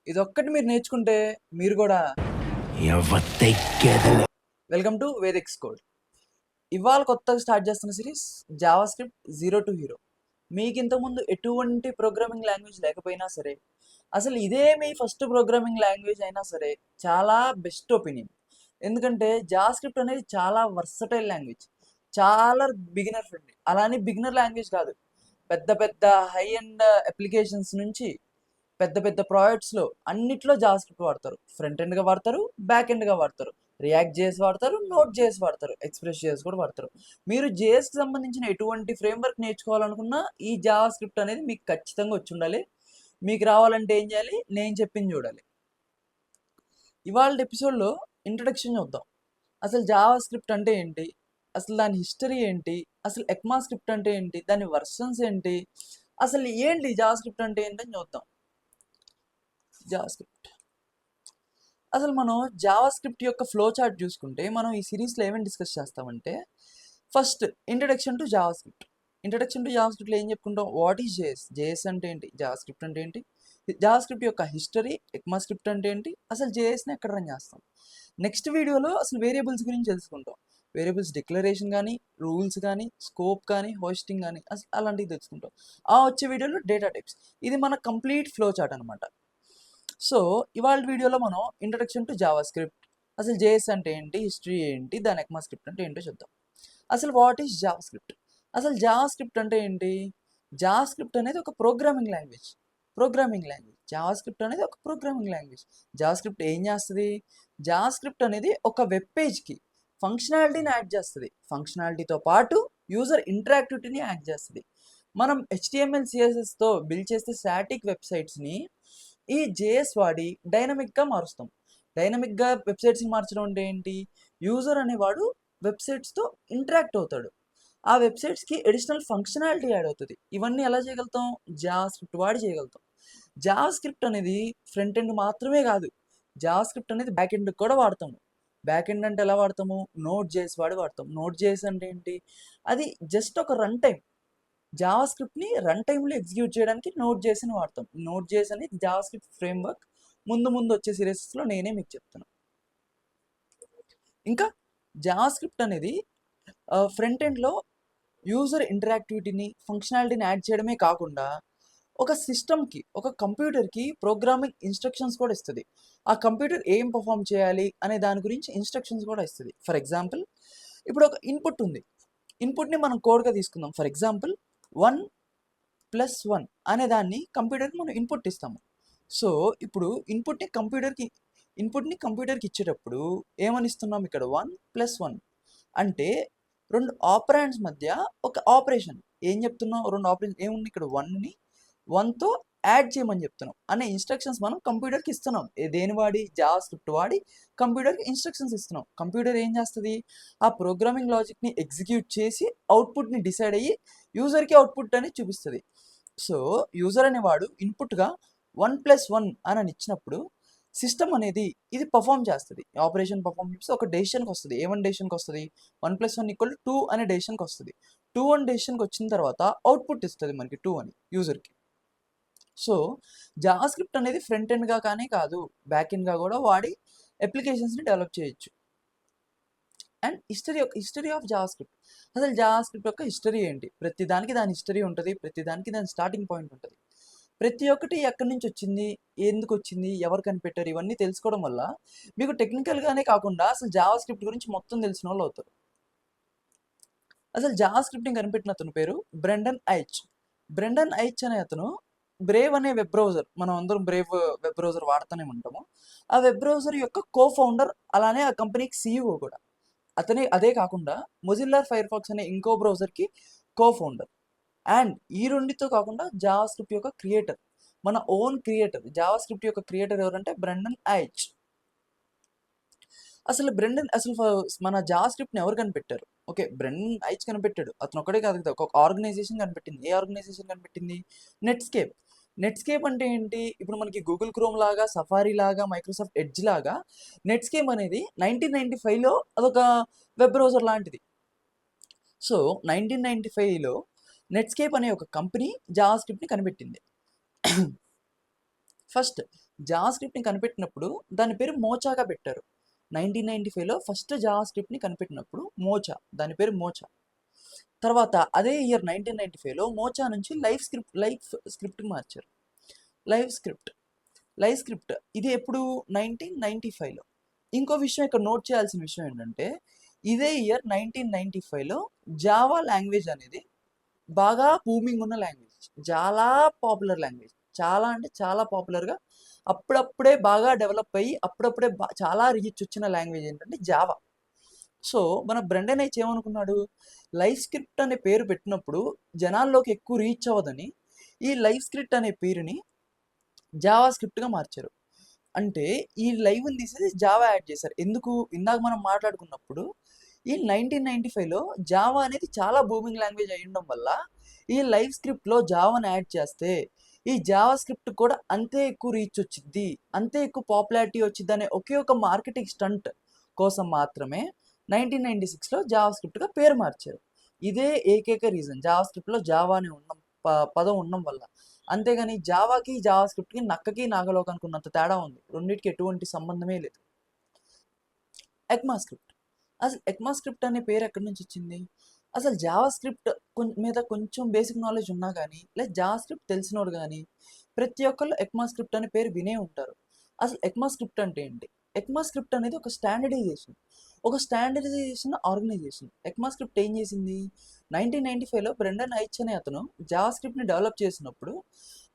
ఇదొక్కటి మీరు నేర్చుకుంటే మీరు కూడా వెల్కమ్ టు వేదిక్స్ కోడ్. ఇవాళ కొత్తగా స్టార్ట్ చేస్తున్న series Java script zero to hero. మీకు ఇంతకుముందు ఎటువంటి ప్రోగ్రామింగ్ లాంగ్వేజ్ లేకపోయినా సరే, అసలు ఇదే మీ ఫస్ట్ ప్రోగ్రామింగ్ లాంగ్వేజ్ అయినా సరే, చాలా బెస్ట్ ఒపీనియన్. ఎందుకంటే జావా స్క్రిప్ట్ అనేది చాలా వర్సటైల్ లాంగ్వేజ్, చాలా బిగినర్ ఫ్రెండ్లీ. అలానే బిగినర్ లాంగ్వేజ్ కాదు, పెద్ద పెద్ద హై అండ్ అప్లికేషన్స్ నుంచి పెద్ద పెద్ద ప్రాజెక్ట్స్లో అన్నిట్లో జావా స్క్రిప్ట్ వాడతారు. ఫ్రంట్ ఎండ్గా వాడతారు, బ్యాక్ ఎండ్గా వాడతారు, రియాక్ట్ జేఎస్ వాడతారు, నోట్ జేఎస్ వాడతారు, ఎక్స్ప్రెస్ జేఎస్ కూడా వాడతారు. మీరు జేఎస్కి సంబంధించిన ఎటువంటి ఫ్రేమ్వర్క్ నేర్చుకోవాలనుకున్నా ఈ జావా స్క్రిప్ట్ అనేది మీకు ఖచ్చితంగా వచ్చి ఉండాలి. మీకు రావాలంటే ఏం చేయాలి? నేను చెప్పింది చూడాలి. ఇవాళ ఎపిసోడ్లో ఇంట్రడక్షన్ చూద్దాం. అసలు జావా స్క్రిప్ట్ అంటే ఏంటి, అసలు దాని హిస్టరీ ఏంటి, అసలు ఎక్మా స్క్రిప్ట్ అంటే ఏంటి, దాని వర్షన్స్ ఏంటి, అసలు ఏంటి జావా స్క్రిప్ట్ అంటే ఏంటని చూద్దాం. జావా స్క్రిప్ట్ అసలు మనం జావా స్క్రిప్ట్ యొక్క ఫ్లో చార్ట్ చూసుకుంటే మనం ఈ సిరీస్లో ఏమేమి డిస్కస్ చేస్తామంటే, first introduction to JavaScript. Introduction to జావా స్క్రిప్ట్లో ఏం చెప్పుకుంటాం? వాట్ ఈజ్ జేఎస్, జేఎస్ అంటే ఏంటి, జావా స్క్రిప్ట్ అంటే ఏంటి, జావా స్క్రిప్ట్ యొక్క హిస్టరీ, ఎక్మా స్క్రిప్ట్ అంటే ఏంటి, అసలు జేఎస్ని ఎక్కడ రన్ చేస్తాం. నెక్స్ట్ వీడియోలో అసలు వేరియబుల్స్ గురించి తెలుసుకుంటాం. వేరియబుల్స్ డిక్లరేషన్ కానీ, రూల్స్ కానీ, స్కోప్ కానీ, హోస్టింగ్ కానీ, అసలు అలాంటివి తెలుసుకుంటాం. ఆ వచ్చే వీడియోలో డేటా టైప్స్. ఇది మన కంప్లీట్ ఫ్లో చార్ట్ అనమాట. సో ఇవాళ వీడియోలో మనం ఇంట్రడక్షన్ టు జావా స్క్రిప్ట్, అసలు జేఎస్ అంటే ఏంటి, హిస్టరీ ఏంటి, దాని ఎక్మా స్క్రిప్ట్ అంటే ఏంటో చూద్దాం. అసలు వాట్ ఈస్ జావా స్క్రిప్ట్? అసలు జావా స్క్రిప్ట్ అంటే ఏంటి? జావా స్క్రిప్ట్ అనేది ఒక ప్రోగ్రామింగ్ లాంగ్వేజ్. జావా స్క్రిప్ట్ అనేది ఒక ప్రోగ్రామింగ్ లాంగ్వేజ్. జావా స్క్రిప్ట్ ఏం చేస్తుంది? జావా స్క్రిప్ట్ అనేది ఒక వెబ్ పేజ్కి ఫంక్షనాలిటీని యాడ్ చేస్తుంది. ఫంక్షనాలిటీతో పాటు యూజర్ ఇంటరాక్టివిటీని యాడ్ చేస్తుంది. మనం HTML CSSతో బిల్డ్ చేస్తే స్టాటిక్ వెబ్సైట్స్ని ఈ జేఎస్ వాడి డైనమిక్గా మారుస్తాం. డైనమిక్గా వెబ్సైట్స్ని మార్చడం అంటే ఏంటి? యూజర్ అనేవాడు వెబ్సైట్స్తో ఇంటరాక్ట్ అవుతాడు, ఆ వెబ్సైట్స్కి అడిషనల్ ఫంక్షనాలిటీ యాడ్ అవుతుంది. ఇవన్నీ ఎలా చేయగలుగుతాం? జావా స్క్రిప్ట్ వాడి చేయగలుగుతాం. జావా స్క్రిప్ట్ అనేది ఫ్రంట్ ఎండ్ మాత్రమే కాదు, జావా స్క్రిప్ట్ అనేది బ్యాక్ ఎండ్కి కూడా వాడతాము. బ్యాక్ ఎండ్ అంటే ఎలా వాడతాము? నోట్ జేఎస్ వాడి వాడతాం. నోట్ జేఎస్ అంటే ఏంటి? అది జస్ట్ ఒక రన్ టైం. జావా స్క్రిప్ట్ని రన్ టైంలో ఎగ్జిక్యూట్ చేయడానికి నోట్ జేఎస్ని వాడతాం. నోట్ జేఎస్ అనేది జావా స్క్రిప్ట్ ఫ్రేమ్వర్క్. ముందు ముందు వచ్చే సిరీస్లో నేనే మీకు చెప్తాను. ఇంకా జావా స్క్రిప్ట్ అనేది ఫ్రంట్ ఎండ్లో యూజర్ ఇంటరాక్టివిటీని, ఫంక్షనాలిటీని యాడ్ చేయడమే కాకుండా ఒక సిస్టమ్కి, ఒక కంప్యూటర్కి ప్రోగ్రామింగ్ ఇన్స్ట్రక్షన్స్ కూడా ఇస్తుంది. ఆ కంప్యూటర్ ఏం పర్ఫామ్ చేయాలి అనే దాని గురించి ఇన్స్ట్రక్షన్స్ కూడా ఇస్తుంది. ఫర్ ఎగ్జాంపుల్, ఇప్పుడు ఒక ఇన్పుట్ ఉంది. ఇన్పుట్ని మనం కోడ్గా తీసుకుందాం. ఫర్ ఎగ్జాంపుల్ 1+1 అనే దాన్ని కంప్యూటర్కి మనం ఇన్పుట్ ఇస్తాము. సో ఇప్పుడు ఇన్పుట్ని కంప్యూటర్కి ఇచ్చేటప్పుడు ఏమని ఇస్తున్నాం? ఇక్కడ 1+1 అంటే రెండు ఆపరాండ్స్ మధ్య ఒక ఆపరేషన్. ఏం చెప్తున్నాం? రెండు ఆపరేషన్ ఏముంది ఇక్కడ? 1ని 1తో యాడ్ చేయమని చెప్తున్నాం అనే ఇన్స్ట్రక్షన్స్ మనం కంప్యూటర్కి ఇస్తున్నాం. దేని వాడి? జావా స్క్రిప్ట్ వాడి కంప్యూటర్కి ఇన్స్ట్రక్షన్స్ ఇస్తున్నాం. కంప్యూటర్ ఏం చేస్తుంది? ఆ ప్రోగ్రామింగ్ లాజిక్ని ఎగ్జిక్యూట్ చేసి అవుట్పుట్ని డిసైడ్ అయ్యి యూజర్కి అవుట్పుట్ అనేది చూపిస్తుంది. సో యూజర్ అనేవాడు ఇన్పుట్గా 1+1 అని ఇచ్చినప్పుడు సిస్టమ్ అనేది ఇది పర్ఫామ్ చేస్తుంది. ఆపరేషన్ పర్ఫామ్ చేస్తే ఒక డెసిషన్కి వస్తుంది. ఏమని డెసిషన్కి వస్తుంది? 1+1 = 2 అనే డెసిషన్కి వస్తుంది. 2 అని డెసిషన్కి వచ్చిన తర్వాత అవుట్పుట్ ఇస్తుంది మనకి 2 అని యూజర్కి. సో జావా స్క్రిప్ట్ అనేది ఫ్రంట్ ఎండ్గా కానీ కాదు, బ్యాక్ ఎండ్గా కూడా వాడి అప్లికేషన్స్ని డెవలప్ చేయొచ్చు. And history of Java script. అసలు జావా స్క్రిప్ట్ యొక్క హిస్టరీ ఏంటి? ప్రతి దానికి దాని హిస్టరీ ఉంటుంది, ప్రతి దానికి దాని స్టార్టింగ్ పాయింట్ ఉంటుంది. ప్రతి ఒక్కటి ఎక్కడి నుంచి వచ్చింది, ఎందుకు వచ్చింది, ఎవరు కనిపెట్టారు, ఇవన్నీ తెలుసుకోవడం వల్ల మీకు టెక్నికల్గానే కాకుండా అసలు జావా స్క్రిప్ట్ గురించి మొత్తం తెలిసిన వాళ్ళు అవుతారు. అసలు జావా స్క్రిప్ట్ని కనిపెట్టిన అతని పేరు బ్రెండన్ ఐచ్. బ్రెండన్ ఐచ్ అనే అతను బ్రేవ్ అనే వెబ్ బ్రౌజర్, మనం అందరం బ్రేవ్ వెబ్ బ్రౌజర్ వాడుతూనే ఉంటాము, ఆ వెబ్ బ్రౌజర్ యొక్క కో-ఫౌండర్, అలానే ఆ కంపెనీకి CEO కూడా అదే కాకుండా మొజిల్లా ఫైర్ ఫాక్స్ అనే ఇంకో బ్రౌజర్కి కో-ఫౌండర్. అండ్ ఈ రెండితో కాకుండా జావా స్క్రిప్ట్ యొక్క క్రియేటర్, మన ఓన్ క్రియేటర్. జావా స్క్రిప్ట్ యొక్క క్రియేటర్ ఎవరంటే బ్రెండన్ ఐచ్. అసలు మన జావా స్క్రిప్ట్ని ఎవరు కనిపెట్టారు? ఓకే, బ్రెండన్ ఐచ్ కనిపెట్టాడు. అతను ఒకటే కాదు కదా, ఒక ఆర్గనైజేషన్ కనిపెట్టింది. ఏ ఆర్గనైజేషన్ కనిపెట్టింది? నెట్స్కేప్. నెట్స్కేప్ అంటే ఏంటి? ఇప్పుడు మనకి గూగుల్ క్రోమ్ లాగా, సఫారీ లాగా, మైక్రోసాఫ్ట్ ఎడ్జ్ లాగా నెట్స్కేప్ అనేది 1995లో అదొక వెబ్ బ్రౌజర్ లాంటిది. సో 1995లో నెట్స్కేప్ అనే ఒక కంపెనీ జావా స్క్రిప్ట్ని కనిపెట్టింది. ఫస్ట్ జావా స్క్రిప్ట్ని కనిపెట్టినప్పుడు దాని పేరు మోచాగా పెట్టారు. 1995లో ఫస్ట్ జావా స్క్రిప్ట్ని కనిపెట్టినప్పుడు మోచా, దాని పేరు మోచా. తర్వాత అదే ఇయర్ 1995లో మోచా నుంచి లైఫ్ స్క్రిప్ట్కి మార్చారు. లైవ్ స్క్రిప్ట్ లైవ్ స్క్రిప్ట్ ఇది ఎప్పుడు 1995లో. ఇంకో విషయం ఇక్కడ నోట్ చేయాల్సిన విషయం ఏంటంటే ఇదే ఇయర్ 1995లో జావా లాంగ్వేజ్ అనేది బాగా బూమింగ్ ఉన్న లాంగ్వేజ్, చాలా పాపులర్ లాంగ్వేజ్, చాలా అంటే చాలా పాపులర్గా అప్పుడప్పుడే బాగా డెవలప్ అయ్యి అప్పుడప్పుడే చాలా రీచ్ వచ్చిన లాంగ్వేజ్ ఏంటంటే జావా. సో మన బ్రెండన్ హెచ్ ఏమనుకున్నాడు, లైవ్ స్క్రిప్ట్ అనే పేరు పెట్టినప్పుడు జనాల్లోకి ఎక్కువ రీచ్ అవ్వదని ఈ లైవ్ స్క్రిప్ట్ అనే పేరుని జావా స్క్రిప్ట్గా మార్చారు. అంటే ఈ లైవ్ని తీసేసి జావా యాడ్ చేశారు. ఎందుకు, ఇందాక మనం మాట్లాడుకున్నప్పుడు ఈ 1995లో జావా అనేది చాలా బూమింగ్ లాంగ్వేజ్ అయి ఉండడం వల్ల ఈ లైవ్ స్క్రిప్ట్లో జావాని యాడ్ చేస్తే ఈ జావా స్క్రిప్ట్ కూడా అంతే ఎక్కువ రీచ్ వచ్చింది, అంతే ఎక్కువ పాపులారిటీ వచ్చింది అనే ఒకే ఒక మార్కెటింగ్ స్టంట్ కోసం మాత్రమే 1996లో జావా స్క్రిప్ట్గా పేరు మార్చారు. ఇదే ఏకైక రీజన్, జావా స్క్రిప్ట్లో జావా అని ఉన్న పదం ఉండడం వల్ల. అంతేగాని జావాకి జావా స్క్రిప్ట్కి నక్కకి నాగలోకానికి ఉన్నంత తేడా ఉంది, రెండింటికి ఎటువంటి సంబంధమే లేదు. ఎక్మా స్క్రిప్ట్, అసలు ఎక్మా స్క్రిప్ట్ అనే పేరు ఎక్కడి నుంచి వచ్చింది? అసలు జావా స్క్రిప్ట్ మీద కొంచెం బేసిక్ నాలెడ్జ్ ఉన్నా కానీ లేదా జావా స్క్రిప్ట్ తెలిసినోడు కానీ ప్రతి ఒక్కళ్ళు ఎక్మా స్క్రిప్ట్ అనే పేరు వినే ఉంటారు. అసలు ఎక్మా స్క్రిప్ట్ అంటే ఏంటి? ఎక్మా స్క్రిప్ట్ అనేది ఒక స్టాండర్డైజేషన్ ఆర్గనైజేషన్. ఎక్మా స్క్రిప్ట్ ఏం చేసింది, 1995లో బ్రెండన్ హైచ్ అనే అతను జావా స్క్రిప్ట్ని డెవలప్ చేసినప్పుడు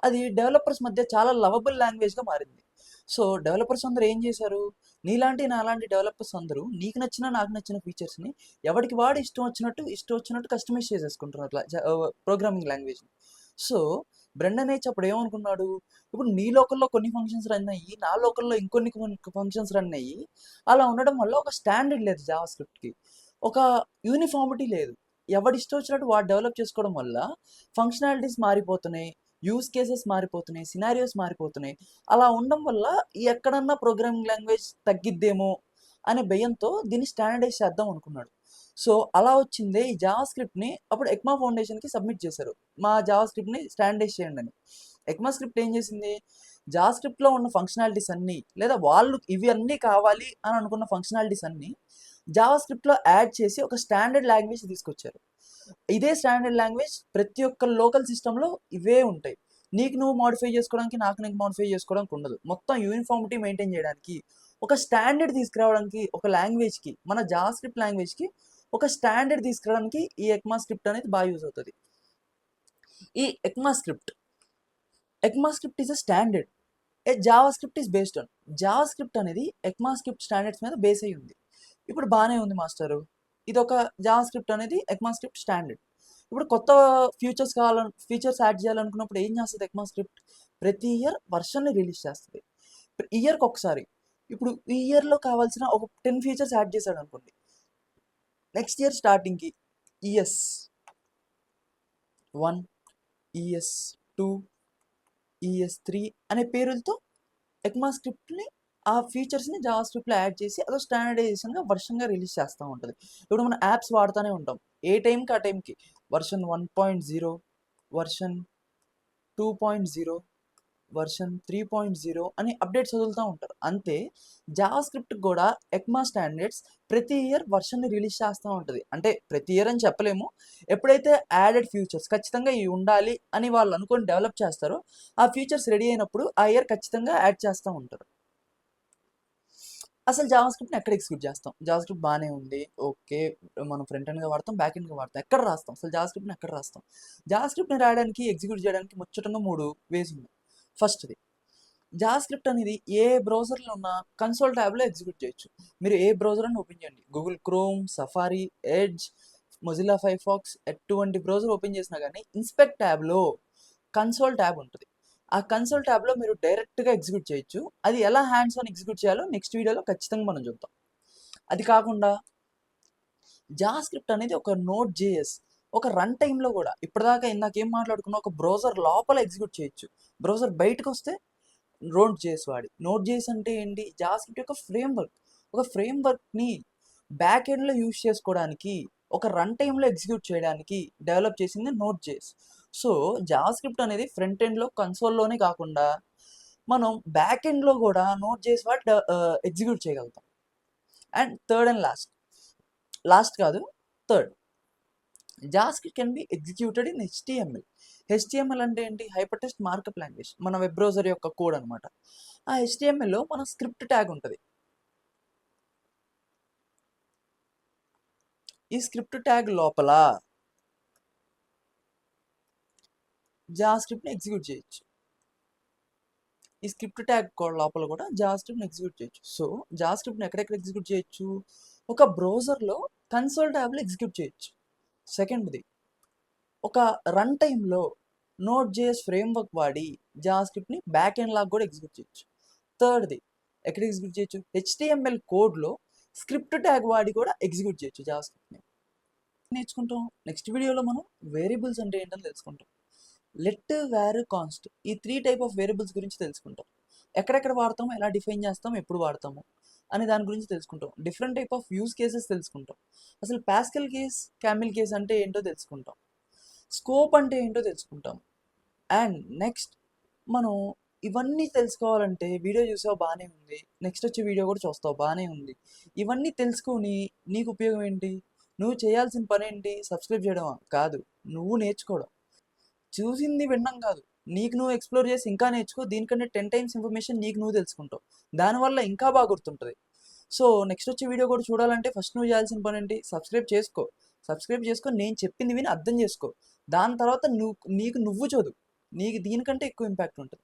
అది డెవలపర్స్ మధ్య చాలా లవబుల్ లాంగ్వేజ్గా మారింది. సో డెవలపర్స్ అందరూ ఏం చేశారు, నాలాంటి డెవలపర్స్ అందరూ నీకు నచ్చిన నాకు నచ్చిన ఫీచర్స్ని ఎవరికి వాడు ఇష్టం వచ్చినట్టు కస్టమైజ్ చేసేసుకుంటున్నారు అట్లా ప్రోగ్రామింగ్ లాంగ్వేజ్ని. సో బ్రెండన్ హెచ్ అప్పుడు ఏమనుకున్నాడు, ఇప్పుడు నీ లోకల్లో కొన్ని ఫంక్షన్స్ రన్ అయ్యి నా లోకల్లో ఇంకొన్ని ఫంక్షన్స్ రన్ అయ్యి అలా ఉండడం వల్ల ఒక స్టాండర్డ్ లేదు జావా స్క్రిప్ట్కి, ఒక యూనిఫార్మిటీ లేదు. ఎవడి ఇష్టం వచ్చినట్టు వాడు డెవలప్ చేసుకోవడం వల్ల ఫంక్షనాలిటీస్ మారిపోతున్నాయి, యూస్ కేసెస్ మారిపోతున్నాయి, సినారియోస్ మారిపోతున్నాయి. అలా ఉండడం వల్ల ఎక్కడన్నా ప్రోగ్రామింగ్ లాంగ్వేజ్ తగ్గిద్దేమో అనే భయంతో దీన్ని స్టాండర్డైజ్ చేద్దాం అనుకున్నాడు. సో అలా వచ్చిందే ఈ జావా స్క్రిప్ట్ని అప్పుడు ఎక్మా ఫౌండేషన్కి సబ్మిట్ చేశారు, మా జావా స్క్రిప్ట్ని స్టాండర్డైజ్ చేయండి అని. ఎక్మా స్క్రిప్ట్ ఏం చేసింది, జావా స్క్రిప్ట్లో ఉన్న ఫంక్షనాలిటీస్ అన్నీ లేదా వాళ్ళు ఇవి అన్నీ కావాలి అని అనుకున్న ఫంక్షనాలిటీస్ అన్నీ జావా స్క్రిప్ట్లో యాడ్ చేసి ఒక స్టాండర్డ్ లాంగ్వేజ్ తీసుకొచ్చారు. ఇదే స్టాండర్డ్ లాంగ్వేజ్ ప్రతి ఒక్క లోకల్ సిస్టంలో ఇవే ఉంటాయి. నీకు నువ్వు మోడిఫై చేసుకోవడానికి, నాకు మోడిఫై చేసుకోవడానికి ఉండదు. మొత్తం యూనిఫార్మిటీ మెయింటైన్ చేయడానికి, ఒక స్టాండర్డ్ తీసుకురావడానికి, ఒక లాంగ్వేజ్కి, మన జావా స్క్రిప్ట్ లాంగ్వేజ్కి ఒక స్టాండర్డ్ తీసుకురావడానికి ఈ ఎక్మా స్క్రిప్ట్ అనేది బాగా యూజ్ అవుతుంది. ఈ ECMAScript is a standard, JavaScript is based on. JavaScript అనేది ఎక్మా స్క్రిప్ట్ స్టాండర్డ్స్ మీద బేస్ అయ్యి ఉంది. ఇప్పుడు బాగానే ఉంది మాస్టరు, ఇది ఒక జావా స్క్రిప్ట్ అనేది ఎక్మా స్క్రిప్ట్ స్టాండర్డ్. ఇప్పుడు కొత్త ఫీచర్స్ యాడ్ చేయాలనుకున్నప్పుడు ఏం చేస్తుంది ఎక్మా స్క్రిప్ట్, ప్రతి ఇయర్ వర్షన్ని రిలీజ్ చేస్తుంది, ఇయర్కి ఒకసారి. ఇప్పుడు ఈ ఇయర్లో కావాల్సిన ఒక 10 ఫీచర్స్ యాడ్ చేశాడు అనుకోండి, next year స్టార్టింగ్కి ES1, ES2, ES3 అనే పేరులతో ఎక్మా స్క్రిప్ట్ని ఆ ఫీచర్స్ని జావా స్క్రిప్ట్లో యాడ్ చేసి అదో స్టాండర్డైజేషన్గా వర్షన్గా రిలీజ్ చేస్తూ ఉంటుంది. ఇప్పుడు మనం యాప్స్ వాడుతూనే ఉంటాం, ఏ టైంకి ఆ టైంకి వర్షన్ 1.0, వర్షన్ 2.0, వర్షన్ 3.0 అని అప్డేట్స్ వదులుతూ ఉంటారు. అంతే జావా స్క్రిప్ట్ కూడా ఎక్మా స్టాండర్డ్స్ ప్రతి ఇయర్ వర్షన్ని రిలీజ్ చేస్తూ ఉంటుంది. అంటే ప్రతి ఇయర్ అని చెప్పలేము, ఎప్పుడైతే యాడెడ్ ఫ్యూచర్స్ ఖచ్చితంగా ఇవి ఉండాలి అని వాళ్ళు అనుకొని డెవలప్ చేస్తారో ఆ ఫ్యూచర్స్ రెడీ అయినప్పుడు ఆ ఇయర్ ఖచ్చితంగా యాడ్ చేస్తూ ఉంటారు. అసలు జావా స్క్రిప్ట్ని ఎక్కడ ఎగ్జిక్యూట్ చేస్తాం, జావా స్క్రిప్ట్ బాగానే ఉంది, ఓకే, మనం ఫ్రంట్ ఎండ్గా వాడతాం, బ్యాక్ ఎండ్గా వాడతాం, ఎక్కడ రాస్తాం అసలు జావా స్క్రిప్ట్ని ఎక్కడ రాస్తాం? జావా స్క్రిప్ట్ని రాయడానికి, ఎగ్జిక్యూట్ చేయడానికి ముచ్చటంగా 3 వేస్ ఉన్నాయి. ఫస్ట్ది, జావా స్క్రిప్ట్ అనేది ఏ బ్రౌజర్లో ఉన్న కన్సోల్ ట్యాబ్లో ఎగ్జిక్యూట్ చేయొచ్చు. మీరు ఏ బ్రౌజర్ అని ఓపెన్ చేయండి, Google chrome, safari, edge, Mozilla Firefox, ఎటువంటి బ్రౌజర్ ఓపెన్ చేసినా కానీ ఇన్స్పెక్ట్ ట్యాబ్లో కన్సోల్ ట్యాబ్ ఉంటుంది. ఆ కన్సోల్ ట్యాబ్లో మీరు డైరెక్ట్గా ఎగ్జిక్యూట్ చేయొచ్చు. అది ఎలా హ్యాండ్స్ ఆన్ ఎగ్జిక్యూట్ చేయాలో నెక్స్ట్ వీడియోలో ఖచ్చితంగా మనం చూద్దాం. అది కాకుండా జావా స్క్రిప్ట్ అనేది ఒక నోట్ జేఎస్, ఒక రన్ టైంలో కూడా ఇప్పటిదాకా ఇందాకేం మాట్లాడుకున్నా ఒక బ్రౌజర్ లోపల ఎగ్జిక్యూట్ చేయొచ్చు, బ్రౌజర్ బయటకు వస్తే నోట్ జేఎస్ వాడి. నోట్ జేఎస్ అంటే ఏంటి, జావా స్క్రిప్ట్ యొక్క ఒక ఫ్రేమ్వర్క్ని బ్యాక్ ఎండ్లో యూజ్ చేసుకోవడానికి, ఒక రన్ టైంలో ఎగ్జిక్యూట్ చేయడానికి డెవలప్ చేసింది note JS. So Java script అనేది ఫ్రంట్ ఎండ్లో కన్సోల్లోనే కాకుండా మనం బ్యాక్ ఎండ్లో కూడా నోట్ చేసి వాటి ఎగ్జిక్యూట్ చేయగలుగుతాం. అండ్ థర్డ్ అండ్ లాస్ట్ కాదు, third, JavaScript can be executed in HTML. HTML అంటే ఏంటి? హైపర్ టెక్స్ట్ మార్కప్ లాంగ్వేజ్, మన వెబ్ బ్రౌజర్ యొక్క కోడ్ అనమాట. ఆ హెచ్టిఎంఎల్లో మన స్క్రిప్ట్ ట్యాగ్ ఉంటుంది. ఈ స్క్రిప్ట్ ట్యాగ్ లోపల జావాస్క్రిప్ట్ని ఎగ్జిక్యూట్ చేయొచ్చు. ఈ స్క్రిప్ట్ ట్యాగ్ లోపల కూడా జావాస్క్రిప్ట్ని ఎగ్జిక్యూట్ చేయొచ్చు. సో జావాస్క్రిప్ట్ని ఎక్కడెక్కడ ఎగ్జిక్యూట్ చేయొచ్చు? ఒక బ్రౌజర్లో కన్సోల్ ట్యాబ్లో ఎగ్జిక్యూట్ చేయొచ్చు. సెకండ్ది, ఒక రన్ టైంలో నోట్ జేఎస్ ఫ్రేమ్వర్క్ వాడి జావాస్క్రిప్ట్ని బ్యాక్ ఎండ్ లాగా కూడా ఎగ్జిక్యూట్ చేయొచ్చు. థర్డ్ది, ఎక్కడ ఎగ్జిక్యూట్ చేయొచ్చు? హెచ్టిఎంఎల్ కోడ్లో స్క్రిప్ట్ ట్యాగ్ వాడి కూడా ఎగ్జిక్యూట్ చేయొచ్చు జావాస్క్రిప్ట్ని. నేర్చుకుంటాం. నెక్స్ట్ వీడియోలో మనం వేరియబుల్స్ అంటే ఏంటని తెలుసుకుంటాం. లెట్, వేర్, కాన్స్ట్, ఈ 3 టైప్ ఆఫ్ వేరియబుల్స్ గురించి తెలుసుకుంటాం. ఎక్కడెక్కడ వాడతాము, ఎలా డిఫైన్ చేస్తాం, ఎప్పుడు వాడతాము అనే దాని గురించి తెలుసుకుంటాం. Different type of use cases తెలుసుకుంటాం. అసలు పాస్కల్ కేస్, క్యామిల్ కేస్ అంటే ఏంటో తెలుసుకుంటాం. స్కోప్ అంటే ఏంటో తెలుసుకుంటాం. అండ్ నెక్స్ట్ మనం ఇవన్నీ తెలుసుకోవాలంటే వీడియో చూసావు బాగానే ఉంది, నెక్స్ట్ వచ్చే వీడియో కూడా చూస్తావు బాగానే ఉంది. ఇవన్నీ తెలుసుకొని నీకు ఉపయోగం ఏంటి? నువ్వు చేయాల్సిన పని ఏంటి? సబ్స్క్రైబ్ చేయడమా? కాదు, నువ్వు నేర్చుకోవడం. చూసింది వినడం కాదు, నీకు నువ్వు ఎక్స్ప్లోర్ చేసి ఇంకా నేర్చుకో. దీనికంటే 10 టైమ్స్ ఇన్ఫర్మేషన్ నీకు నువ్వు తెలుసుకుంటావు. దానివల్ల ఇంకా బాగా గుర్తుంటుంది. సో నెక్స్ట్ వచ్చే వీడియో కూడా చూడాలంటే ఫస్ట్ నువ్వు చేయాల్సిన పని ఏంటి? సబ్స్క్రైబ్ చేసుకో. సబ్స్క్రైబ్ చేసుకొని నేను చెప్పింది విని అర్థం చేసుకో. దాని తర్వాత నీకు నువ్వు చదువు. నీకు దీనికంటే ఎక్కువ ఇంపాక్ట్ ఉంటుంది.